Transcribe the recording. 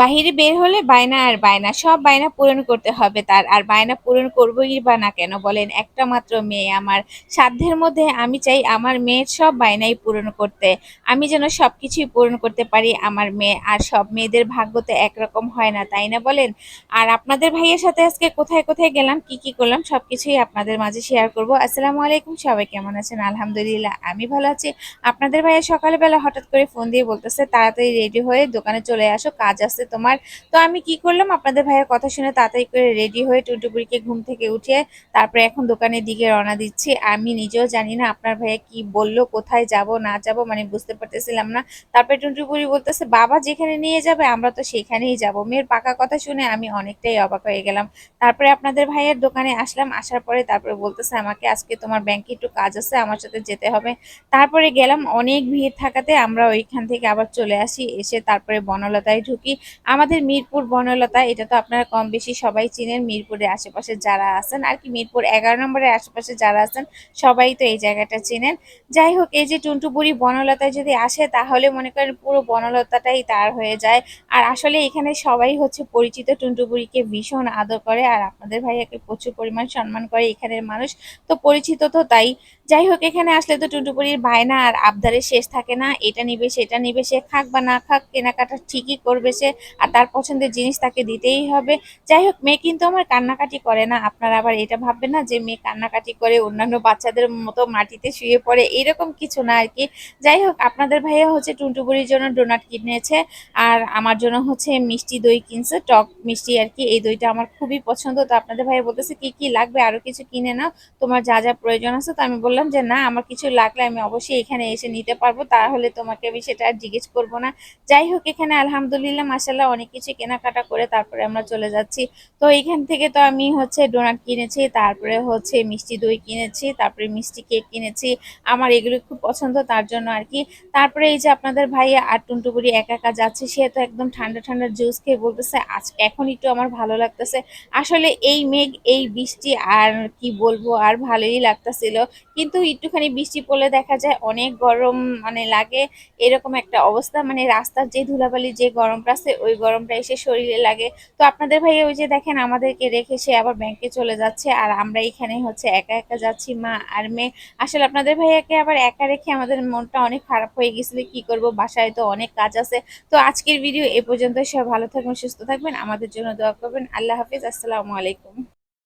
বাহিরে বের হলে বায়না আর বায়না, সব বায়না পূরণ করতে হবে তার। আর বায়না পূরণ করবোই বা না কেন বলেন? একটা মাত্র মেয়ে আমার। সাধ্যের মধ্যে আমি চাই আমার মেয়ের সব বায়নাই পূরণ করতে। আমি যেন সবকিছুই পূরণ করতে পারি আমার মেয়ে। আর সব মেয়েদের ভাগ্য তো একরকম হয় না, তাই না বলেন? আর আপনাদের ভাইয়ের সাথে আজকে কোথায় কোথায় গেলাম, কি কি করলাম সবকিছুই আপনাদের মাঝে শেয়ার করব। আসসালামু আলাইকুম, সবাই কেমন আছেন? আলহামদুলিল্লাহ আমি ভালো আছি। আপনাদের ভাইয়া সকালবেলা হঠাৎ করে ফোন দিয়ে বলতেছে তাড়াতাড়ি রেডি হয়ে দোকানে চলে আসো, কাজ আছে তোমার। তো আমি কি করলাম, আপনাদের ভাইয়ের কথা শুনে তাড়াতাড়ি করে রেডি হয়ে টুনটুপুরিকে ঘুম থেকে উঠিয়ে তারপরে এখন দোকানের দিকে রওনা দিচ্ছি। আমি নিজেও জানি না আপনার ভাইয়া কি বললো, কোথায় যাব না যাব মানে বুঝতে পারতেছিলাম না। তারপরে টুনটুপুরি বলতেছে বাবা যেখানে নিয়ে যাবে আমরা তো সেখানেই যাব। মেয়ের পাকা কথা শুনে আমি অনেকটাই অবাক হয়ে গেলাম। তারপরে আপনাদের ভাইয়ের দোকানে আসলাম, আসার পরে তারপরে বলতেছে আমাকে আজকে তোমার ব্যাংকে একটু কাজ আছে, আমার সাথে যেতে হবে। তারপরে গেলাম, অনেক ভিড় থাকাতে আমরা ওইখান থেকে আবার চলে আসি, এসে তারপরে বনলতায় ঢুকি। আমাদের মিরপুর বনলতা, এটা তো আপনারা কম বেশি সবাই চিনেন, মিরপুরের আশেপাশে যারা আছেন আর কি, মিরপুর 11 নম্বরের আশেপাশে যারা আছেন সবাই তো এই জায়গাটা চিনেন। যাই হোক, এই যে টুনটুবুরি বনলতায় যদি আসে তাহলে মনে করেন পুরো বনলতাটাই তার হয়ে যায়। আর আসলে এখানে সবাই হচ্ছে পরিচিত, টুনটুবুরিকে ভীষণ আদর করে আর আপনাদের ভাইয়াকে প্রচুর পরিমাণ সম্মান করে এখানের মানুষ, তো পরিচিত তো তাই। যাই হোক, এখানে আসলে তো টুনটুপুরির বায়না আর আবদারের শেষ থাকে না, এটা নিবে সেটা নিবে, সে খাক বা না খাক কেনাকাটা ঠিকই করবে সে। আর তার পছন্দের জিনিস তাকে দিতেই হবে। যাই হোক, মেয়ে কিন্তু আমার কান্নাকাটি করে না, আপনারা আবার এটা ভাববেন না যে মেয়ে কান্নাকাটি করে অন্যান্য বাচ্চাদের মতো মাটিতে শুয়ে পড়ে, এরকম কিছু না আর কি। যাই হোক, আপনাদের ভাইয়া হচ্ছে টুনটুপুরির জন্য ডোনাট কিনেছে আর আমার জন্য হচ্ছে মিষ্টি দই কিনছে, টক মিষ্টি আর কি। এই দইটা আমার খুবই পছন্দ। তো আপনাদের ভাইয়া বলতেছে কি কি লাগবে, আরো কিছু কিনে নাও, তোমার যা যা প্রয়োজন আছে। তো আমি বললাম যে না, আমার কিছু লাগলে আমি অবশ্যই এখানে এসে নিতে পারবো, তাহলে তোমাকে আমি সেটা আর জিজ্ঞেস করবো না। যাই হোক, এখানে আলহামদুলিল্লাহ মাশাল্লাহ অনেক কিছু কেনাকাটা করে তারপরে আমরা চলে যাচ্ছি। তো এইখান থেকে তো আমি হচ্ছে ডোনাট কিনেছি, তারপরে হচ্ছে মিষ্টি দই কিনেছি, তারপরে মিষ্টি কেক কিনেছি। আমার এগুলো খুব পছন্দ, তার জন্য আর কি। তারপরে এই যে আপনাদের ভাইয়া আর টুনটুবুরি একা একা যাচ্ছে, সে তো একদম ঠান্ডা ঠান্ডা জুস খেয়ে বলতেছে আজকে এখন একটু আমার ভালো লাগতেছে। আসলে এই মেঘ এই বৃষ্টি আর কি বলবো, আর ভালোই লাগতেছিল। কিন্তু একটুখানি বৃষ্টি পড়লে দেখা যায় অনেক গরম মানে লাগে, এরকম একটা অবস্থা। মানে রাস্তার যে ধুলাবালি যে গরমটা আছে ওই গরমটা এসে শরীরে লাগে। তো আপনাদের ভাইয়া ওই যে দেখেন আমাদেরকে রেখে সে আবার ব্যাংকে চলে যাচ্ছে, আর আমরা এখানে হচ্ছে একা একা যাচ্ছি মা আর মেয়ে। আসলে আপনাদের ভাইয়াকে আবার একা রেখে আমাদের মনটা অনেক খারাপ হয়ে গেছিল, কি করব, বাসায় তো অনেক কাজ আছে। তো আজকের ভিডিও এ পর্যন্ত, সব ভালো থাকবেন সুস্থ থাকবেন, আমাদের জন্য দোয়া করবেন। আল্লাহ হাফিজ, আসসালামু আলাইকুম।